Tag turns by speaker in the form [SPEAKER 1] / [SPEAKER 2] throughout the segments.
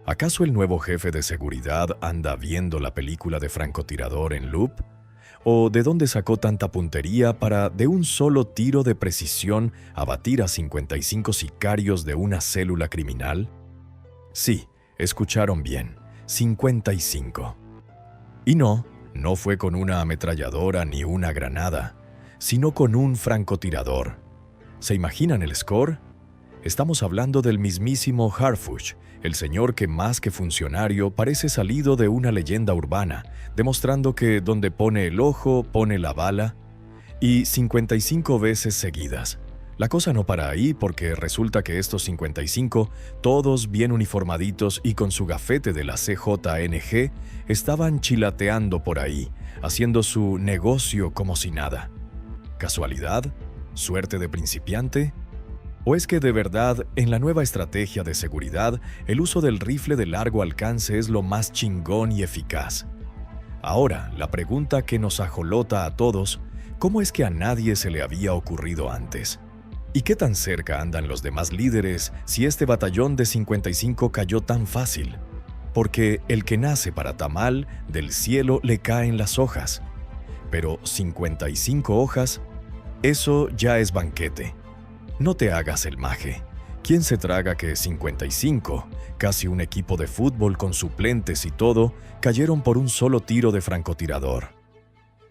[SPEAKER 1] ¿Acaso el nuevo jefe de seguridad anda viendo la película de francotirador en loop? ¿O de dónde sacó tanta puntería para, de un solo tiro de precisión, abatir a 55 sicarios de una célula criminal? Sí, escucharon bien, 55. Y no fue con una ametralladora ni una granada, sino con un francotirador. ¿Se imaginan el score? Estamos hablando del mismísimo Harfuch, el señor que más que funcionario parece salido de una leyenda urbana, demostrando que donde pone el ojo, pone la bala, y 55 veces seguidas. La cosa no para ahí porque resulta que estos 55, todos bien uniformaditos y con su gafete de la CJNG, estaban chilateando por ahí, haciendo su negocio como si nada. ¿Casualidad? ¿Suerte de principiante? ¿O es que de verdad, en la nueva estrategia de seguridad, el uso del rifle de largo alcance es lo más chingón y eficaz? Ahora, la pregunta que nos ajolota a todos, ¿cómo es que a nadie se le había ocurrido antes? ¿Y qué tan cerca andan los demás líderes si este batallón de 55 cayó tan fácil? Porque el que nace para tamal, del cielo le caen las hojas. Pero 55 hojas, eso ya es banquete. No te hagas el maje. ¿Quién se traga que 55, casi un equipo de fútbol con suplentes y todo, cayeron por un solo tiro de francotirador?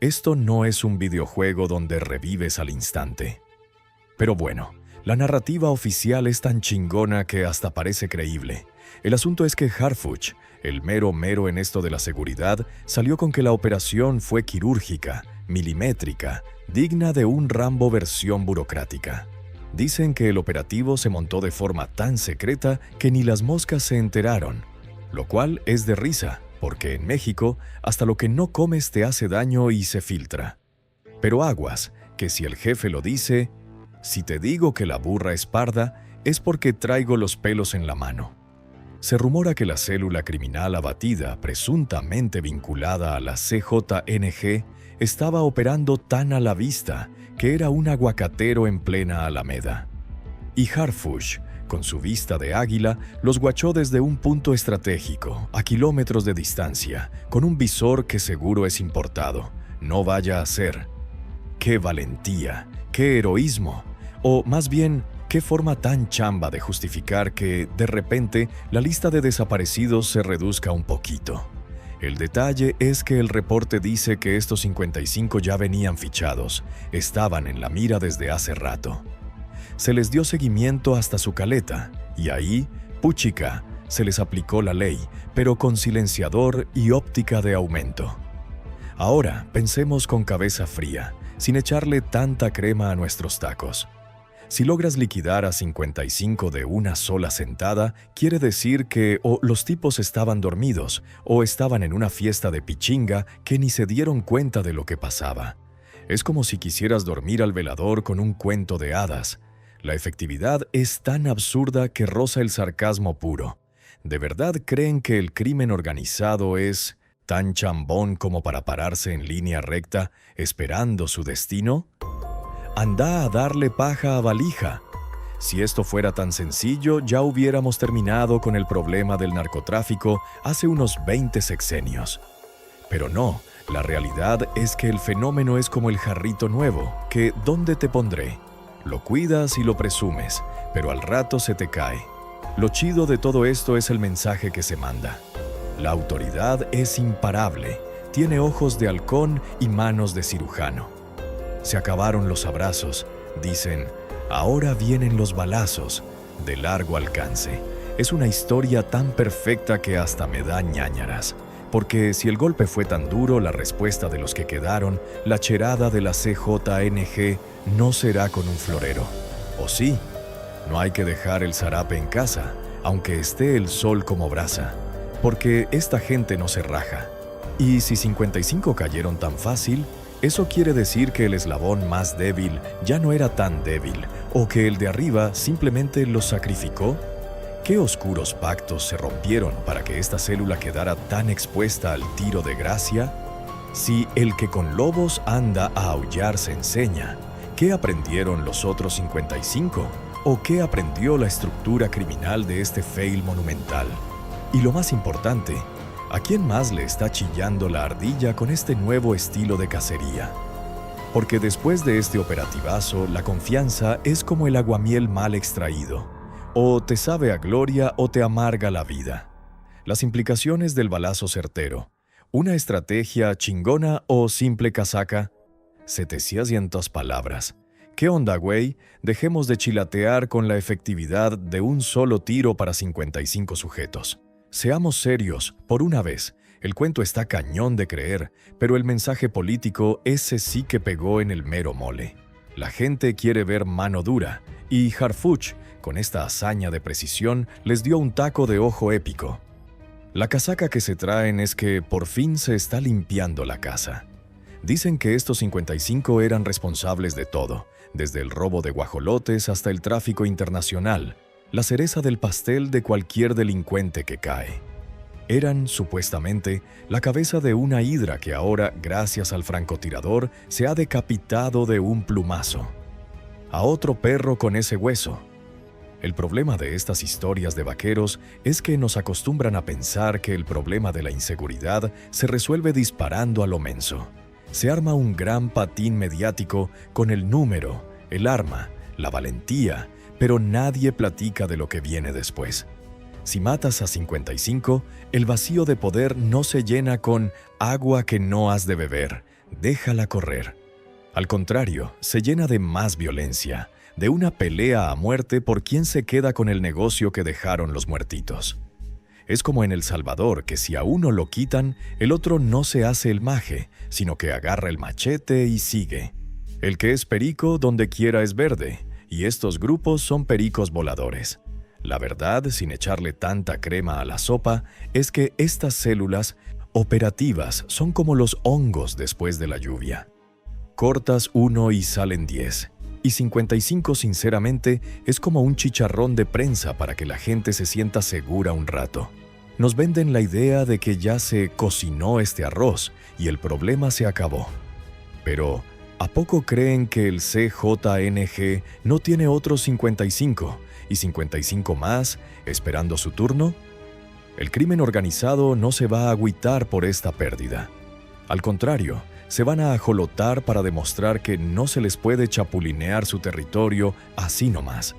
[SPEAKER 1] Esto no es un videojuego donde revives al instante. Pero bueno, la narrativa oficial es tan chingona que hasta parece creíble. El asunto es que Harfuch, el mero en esto de la seguridad, salió con que la operación fue quirúrgica, milimétrica, digna de un Rambo versión burocrática. Dicen que el operativo se montó de forma tan secreta que ni las moscas se enteraron, lo cual es de risa, porque en México hasta lo que no comes te hace daño y se filtra. Pero aguas, que si el jefe lo dice, si te digo que la burra es parda, es porque traigo los pelos en la mano. Se rumora que la célula criminal abatida, presuntamente vinculada a la CJNG, estaba operando tan a la vista que era un aguacatero en plena Alameda. Y Harfuch, con su vista de águila, los guachó desde un punto estratégico, a kilómetros de distancia, con un visor que seguro es importado. No vaya a ser. ¡Qué valentía! ¡Qué heroísmo! O más bien, qué forma tan chamba de justificar que, de repente, la lista de desaparecidos se reduzca un poquito. El detalle es que el reporte dice que estos 55 ya venían fichados, estaban en la mira desde hace rato. Se les dio seguimiento hasta su caleta, y ahí, puchica, se les aplicó la ley, pero con silenciador y óptica de aumento. Ahora, pensemos con cabeza fría, sin echarle tanta crema a nuestros tacos. Si logras liquidar a 55 de una sola sentada, quiere decir que o los tipos estaban dormidos o estaban en una fiesta de pichinga que ni se dieron cuenta de lo que pasaba. Es como si quisieras dormir al velador con un cuento de hadas. La efectividad es tan absurda que roza el sarcasmo puro. ¿De verdad creen que el crimen organizado es tan chambón como para pararse en línea recta esperando su destino? Anda a darle paja a valija. Si esto fuera tan sencillo, ya hubiéramos terminado con el problema del narcotráfico hace unos 20 sexenios. Pero no, la realidad es que el fenómeno es como el jarrito nuevo, que ¿dónde te pondré? Lo cuidas y lo presumes, pero al rato se te cae. Lo chido de todo esto es el mensaje que se manda. La autoridad es imparable, tiene ojos de halcón y manos de cirujano. Se acabaron los abrazos, dicen, ahora vienen los balazos, de largo alcance. Es una historia tan perfecta que hasta me da ñáñaras, porque si el golpe fue tan duro, la respuesta de los que quedaron, la cherada de la CJNG, no será con un florero. ¿O sí? No hay que dejar el zarape en casa, aunque esté el sol como brasa, porque esta gente no se raja. Y si 55 cayeron tan fácil, ¿eso quiere decir que el eslabón más débil ya no era tan débil o que el de arriba simplemente los sacrificó? ¿Qué oscuros pactos se rompieron para que esta célula quedara tan expuesta al tiro de gracia? Si el que con lobos anda a aullar se enseña, ¿qué aprendieron los otros 55? ¿O qué aprendió la estructura criminal de este fail monumental? Y lo más importante, ¿a quién más le está chillando la ardilla con este nuevo estilo de cacería? Porque después de este operativazo, la confianza es como el aguamiel mal extraído. O te sabe a gloria o te amarga la vida. Las implicaciones del balazo certero. ¿Una estrategia chingona o simple casaca? 700 palabras. ¿Qué onda, güey? Dejemos de chilatear con la efectividad de un solo tiro para 55 sujetos. Seamos serios, por una vez. El cuento está cañón de creer, pero el mensaje político ese sí que pegó en el mero mole. La gente quiere ver mano dura, y Harfuch, con esta hazaña de precisión, les dio un taco de ojo épico. La casaca que se traen es que por fin se está limpiando la casa. Dicen que estos 55 eran responsables de todo, desde el robo de guajolotes hasta el tráfico internacional, la cereza del pastel de cualquier delincuente que cae. Eran, supuestamente, la cabeza de una hidra que ahora, gracias al francotirador, se ha decapitado de un plumazo. A otro perro con ese hueso. El problema de estas historias de vaqueros es que nos acostumbran a pensar que el problema de la inseguridad se resuelve disparando a lo menso. Se arma un gran patín mediático con el número, el arma, la valentía, pero nadie platica de lo que viene después. Si matas a 55, el vacío de poder no se llena con agua que no has de beber, déjala correr. Al contrario, se llena de más violencia, de una pelea a muerte por quién se queda con el negocio que dejaron los muertitos. Es como en El Salvador, que si a uno lo quitan, el otro no se hace el maje, sino que agarra el machete y sigue. El que es perico donde quiera es verde, y estos grupos son pericos voladores. La verdad, sin echarle tanta crema a la sopa, es que estas células operativas son como los hongos después de la lluvia. Cortas uno y salen 10. Y 55, sinceramente, es como un chicharrón de prensa para que la gente se sienta segura un rato. Nos venden la idea de que ya se cocinó este arroz y el problema se acabó. Pero, ¿a poco creen que el CJNG no tiene otros 55 y 55 más esperando su turno? El crimen organizado no se va a agüitar por esta pérdida. Al contrario, se van a ajolotar para demostrar que no se les puede chapulinear su territorio así nomás.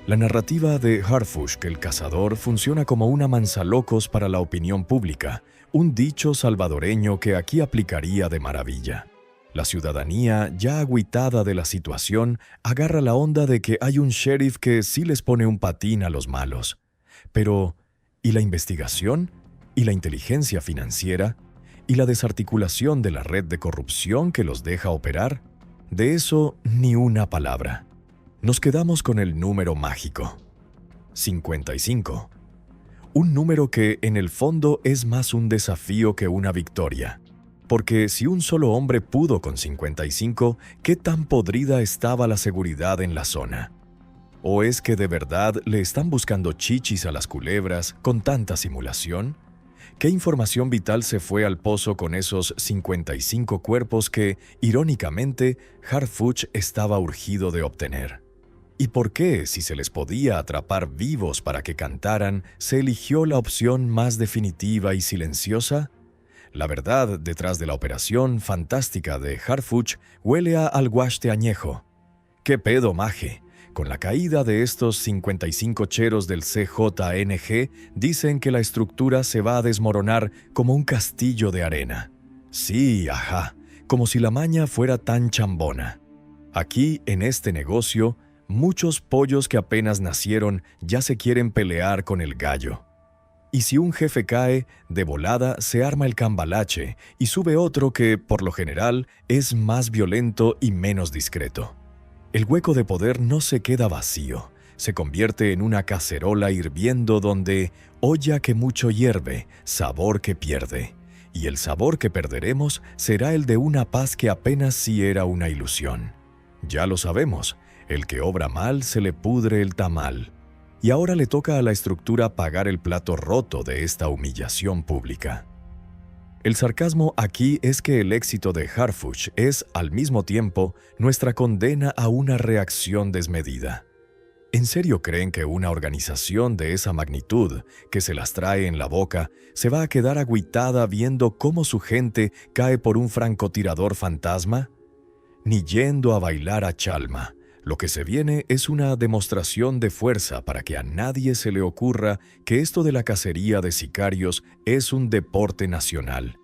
[SPEAKER 1] La narrativa de Harfuch, el cazador, funciona como una manzalocos para la opinión pública, un dicho salvadoreño que aquí aplicaría de maravilla. La ciudadanía, ya agüitada de la situación, agarra la onda de que hay un sheriff que sí les pone un patín a los malos. Pero, ¿y la investigación? ¿Y la inteligencia financiera? ¿Y la desarticulación de la red de corrupción que los deja operar? De eso ni una palabra. Nos quedamos con el número mágico. 55. Un número que, en el fondo, es más un desafío que una victoria. Porque si un solo hombre pudo con 55, ¿qué tan podrida estaba la seguridad en la zona? ¿O es que de verdad le están buscando chichis a las culebras con tanta simulación? ¿Qué información vital se fue al pozo con esos 55 cuerpos que, irónicamente, Harfuch estaba urgido de obtener? ¿Y por qué, si se les podía atrapar vivos para que cantaran, se eligió la opción más definitiva y silenciosa? La verdad detrás de la operación fantástica de Harfuch huele a alguaste añejo. ¿Qué pedo, maje? Con la caída de estos 55 cheros del CJNG, dicen que la estructura se va a desmoronar como un castillo de arena. Sí, ajá, como si la maña fuera tan chambona. Aquí, en este negocio, muchos pollos que apenas nacieron ya se quieren pelear con el gallo. Y si un jefe cae, de volada se arma el cambalache y sube otro que, por lo general, es más violento y menos discreto. El hueco de poder no se queda vacío, se convierte en una cacerola hirviendo donde, olla que mucho hierve, sabor que pierde. Y el sabor que perderemos será el de una paz que apenas sí era una ilusión. Ya lo sabemos, el que obra mal se le pudre el tamal. Y ahora le toca a la estructura pagar el plato roto de esta humillación pública. El sarcasmo aquí es que el éxito de Harfuch es, al mismo tiempo, nuestra condena a una reacción desmedida. ¿En serio creen que una organización de esa magnitud, que se las trae en la boca, se va a quedar agüitada viendo cómo su gente cae por un francotirador fantasma? Ni yendo a bailar a Chalma. Lo que se viene es una demostración de fuerza para que a nadie se le ocurra que esto de la cacería de sicarios es un deporte nacional.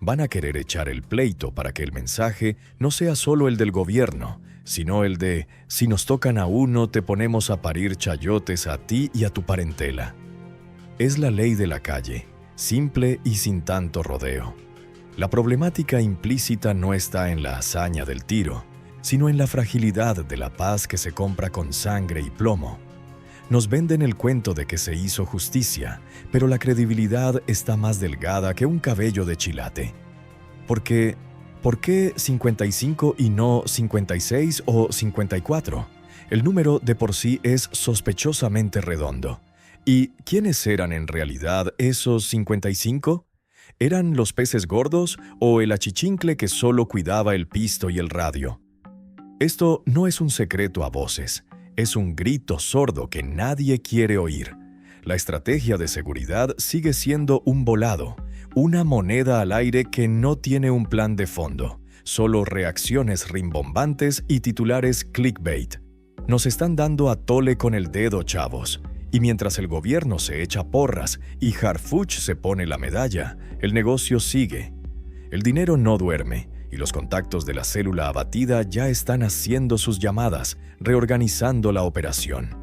[SPEAKER 1] Van a querer echar el pleito para que el mensaje no sea solo el del gobierno, sino el de «si nos tocan a uno, te ponemos a parir chayotes a ti y a tu parentela». Es la ley de la calle, simple y sin tanto rodeo. La problemática implícita no está en la hazaña del tiro, sino en la fragilidad de la paz que se compra con sangre y plomo. Nos venden el cuento de que se hizo justicia, pero la credibilidad está más delgada que un cabello de chilate. ¿Por qué 55 y no 56 o 54? El número de por sí es sospechosamente redondo. ¿Y quiénes eran en realidad esos 55? ¿Eran los peces gordos o el achichincle que solo cuidaba el pisto y el radio? Esto no es un secreto a voces. Es un grito sordo que nadie quiere oír. La estrategia de seguridad sigue siendo un volado, una moneda al aire que no tiene un plan de fondo, solo reacciones rimbombantes y titulares clickbait. Nos están dando a tole con el dedo, chavos. Y mientras el gobierno se echa porras y Harfuch se pone la medalla, el negocio sigue. El dinero no duerme. Y los contactos de la célula abatida ya están haciendo sus llamadas, reorganizando la operación.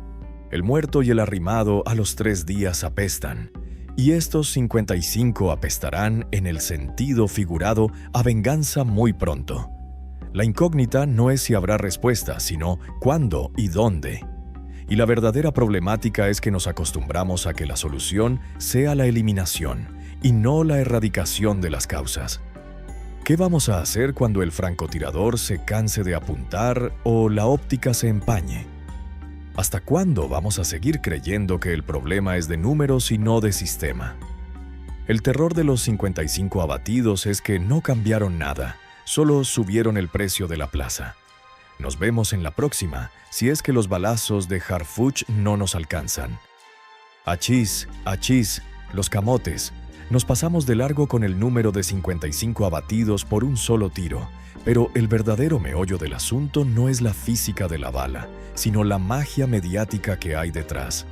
[SPEAKER 1] El muerto y el arrimado a los 3 días apestan, y estos 55 apestarán en el sentido figurado a venganza muy pronto. La incógnita no es si habrá respuesta, sino cuándo y dónde. Y la verdadera problemática es que nos acostumbramos a que la solución sea la eliminación, y no la erradicación de las causas. ¿Qué vamos a hacer cuando el francotirador se canse de apuntar o la óptica se empañe? ¿Hasta cuándo vamos a seguir creyendo que el problema es de números y no de sistema? El terror de los 55 abatidos es que no cambiaron nada, solo subieron el precio de la plaza. Nos vemos en la próxima, si es que los balazos de Harfuch no nos alcanzan. Achís, achís, los camotes. Nos pasamos de largo con el número de 55 abatidos por un solo tiro, pero el verdadero meollo del asunto no es la física de la bala, sino la magia mediática que hay detrás.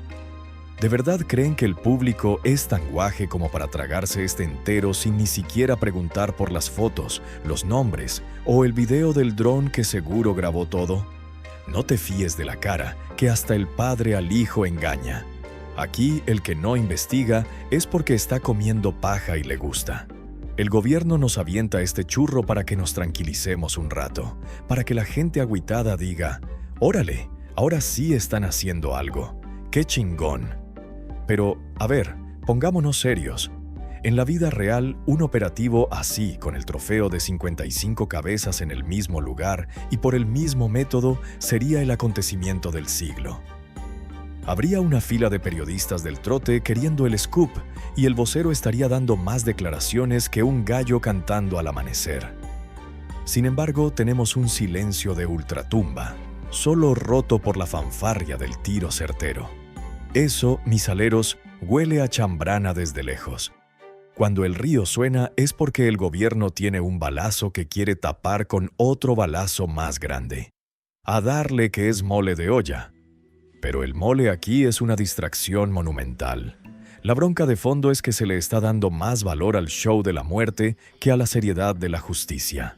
[SPEAKER 1] ¿De verdad creen que el público es tan guaje como para tragarse este entero sin ni siquiera preguntar por las fotos, los nombres o el video del dron que seguro grabó todo? No te fíes de la cara, que hasta el padre al hijo engaña. Aquí el que no investiga es porque está comiendo paja y le gusta. El gobierno nos avienta este churro para que nos tranquilicemos un rato, para que la gente agüitada diga, órale, ahora sí están haciendo algo, qué chingón. Pero, a ver, pongámonos serios. En la vida real, un operativo así, con el trofeo de 55 cabezas en el mismo lugar y por el mismo método, sería el acontecimiento del siglo. Habría una fila de periodistas del trote queriendo el scoop y el vocero estaría dando más declaraciones que un gallo cantando al amanecer. Sin embargo, tenemos un silencio de ultratumba, solo roto por la fanfarria del tiro certero. Eso, mis aleros, huele a chambrana desde lejos. Cuando el río suena es porque el gobierno tiene un balazo que quiere tapar con otro balazo más grande. A darle que es mole de olla. Pero el mole aquí es una distracción monumental. La bronca de fondo es que se le está dando más valor al show de la muerte que a la seriedad de la justicia.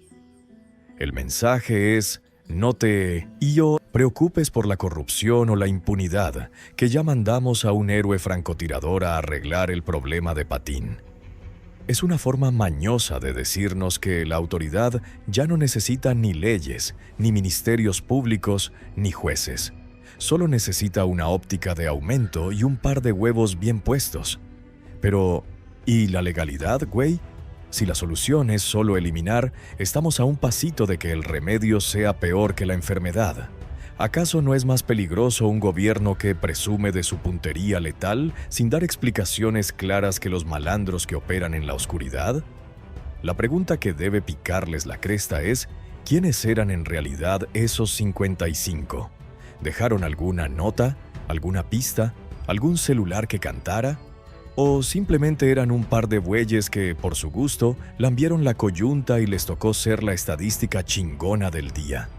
[SPEAKER 1] El mensaje es, no te preocupes por la corrupción o la impunidad, que ya mandamos a un héroe francotirador a arreglar el problema de Patín. Es una forma mañosa de decirnos que la autoridad ya no necesita ni leyes, ni ministerios públicos, ni jueces. Solo necesita una óptica de aumento y un par de huevos bien puestos. Pero, ¿y la legalidad, güey? Si la solución es solo eliminar, estamos a un pasito de que el remedio sea peor que la enfermedad. ¿Acaso no es más peligroso un gobierno que presume de su puntería letal sin dar explicaciones claras que los malandros que operan en la oscuridad? La pregunta que debe picarles la cresta es, ¿quiénes eran en realidad esos 55? ¿Dejaron alguna nota, alguna pista, algún celular que cantara? ¿O simplemente eran un par de bueyes que, por su gusto, lambieron la coyunta y les tocó ser la estadística chingona del día?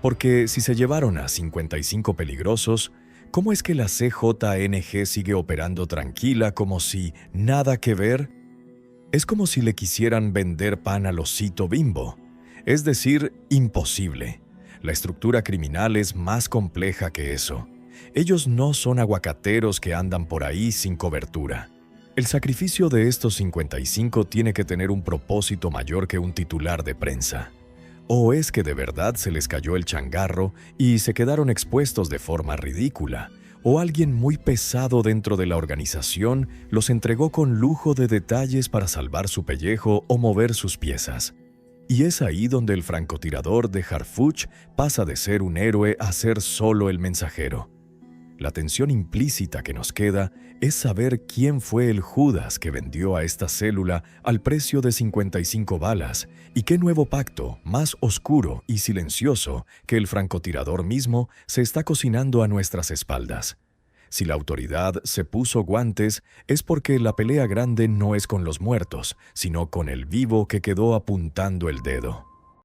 [SPEAKER 1] Porque si se llevaron a 55 peligrosos, ¿cómo es que la CJNG sigue operando tranquila como si nada que ver? Es como si le quisieran vender pan al osito Bimbo. Es decir, imposible. La estructura criminal es más compleja que eso. Ellos no son aguacateros que andan por ahí sin cobertura. El sacrificio de estos 55 tiene que tener un propósito mayor que un titular de prensa. ¿O es que de verdad se les cayó el changarro y se quedaron expuestos de forma ridícula? ¿O alguien muy pesado dentro de la organización los entregó con lujo de detalles para salvar su pellejo o mover sus piezas? Y es ahí donde el francotirador de Harfuch pasa de ser un héroe a ser solo el mensajero. La tensión implícita que nos queda es saber quién fue el Judas que vendió a esta célula al precio de 55 balas y qué nuevo pacto, más oscuro y silencioso que el francotirador mismo, se está cocinando a nuestras espaldas. Si la autoridad se puso guantes, es porque la pelea grande no es con los muertos, sino con el vivo que quedó apuntando el dedo.